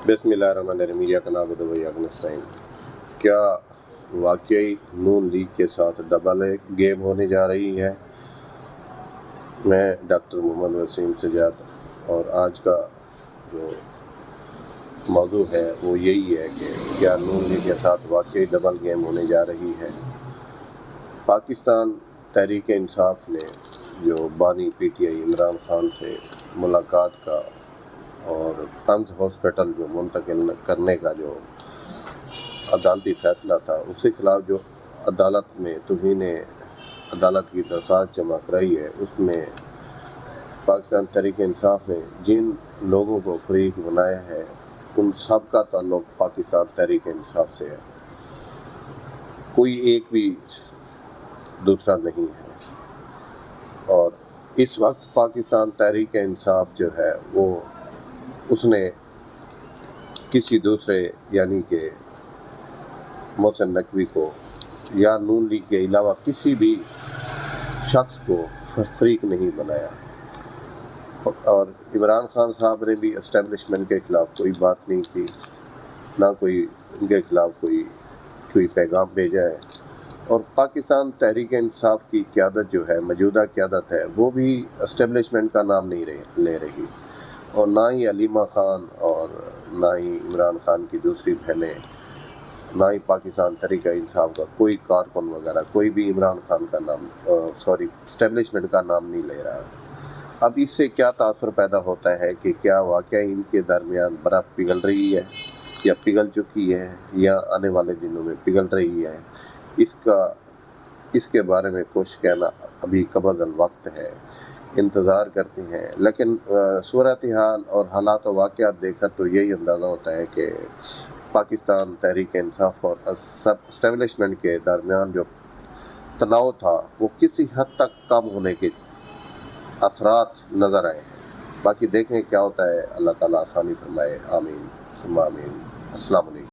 बिस्मिल्लाहिर्रहमानिर्रहीम का नाम नस्ताइन। क्या वाकई नून लीग के साथ डबल गेम होने जा रही है? मैं डॉक्टर मोहम्मद वसीम सजाद और आज का जो मौजू है वो यही है कि क्या नून लीग के साथ वाकई डबल गेम होने जा रही है। पाकिस्तान तहरीक इंसाफ ने जो बानी पीटीआई इमरान खान से मुलाकात का और तंज हॉस्पिटल जो मुंतकिल करने का जो अदालती फैसला था, उसके खिलाफ जो अदालत में तौहीन अदालत की दरख्वास्त जमा कराई है, उसमें पाकिस्तान तहरीक इंसाफ ने जिन लोगों को फरीक बनाया है उन सब का ताल्लुक पाकिस्तान तहरीक इंसाफ से है, कोई एक भी दूसरा नहीं है। और इस वक्त पाकिस्तान तहरीक इंसाफ जो है वो उसने किसी दूसरे यानी कि मोहसिन नकवी को या नून लीग के अलावा किसी भी शख्स को फरीक नहीं बनाया। और इमरान खान साहब ने भी एस्टेब्लिशमेंट के ख़िलाफ़ कोई बात नहीं की, ना कोई उनके ख़िलाफ़ कोई पैगाम भेजा है। और पाकिस्तान तहरीक इंसाफ की क़यादत जो है, मौजूदा क़यादत है, वो भी एस्टेब्लिशमेंट का नाम नहीं ले रही, और ना ही अलीमा खान और ना ही इमरान खान की दूसरी बहनें, ना ही पाकिस्तान तहरीक इंसाफ का कोई कारकुन वगैरह, कोई भी इमरान खान का नाम एस्टेब्लिशमेंट का नाम नहीं ले रहा। अब इससे क्या तासुर पैदा होता है कि क्या वाकई इनके दरमियान बर्फ़ पिघल रही है या पिघल चुकी है या आने वाले दिनों में पिघल रही है, इसके बारे में कुछ कहना अभी कबल वक्त है, इंतज़ार करते हैं। लेकिन सूरत हाल और हालात व वाक़यात देखकर तो यही अंदाज़ा होता है कि पाकिस्तान तहरीक इंसाफ और एस्टेब्लिशमेंट के दरमियान जो तनाव था वो किसी हद तक कम होने के असरात नज़र आए हैं। बाकी देखें क्या होता है। अल्लाह ताला आसानी फरमाए। आमीन सुम्मा आमीन। अस्सलाम वालेकुम।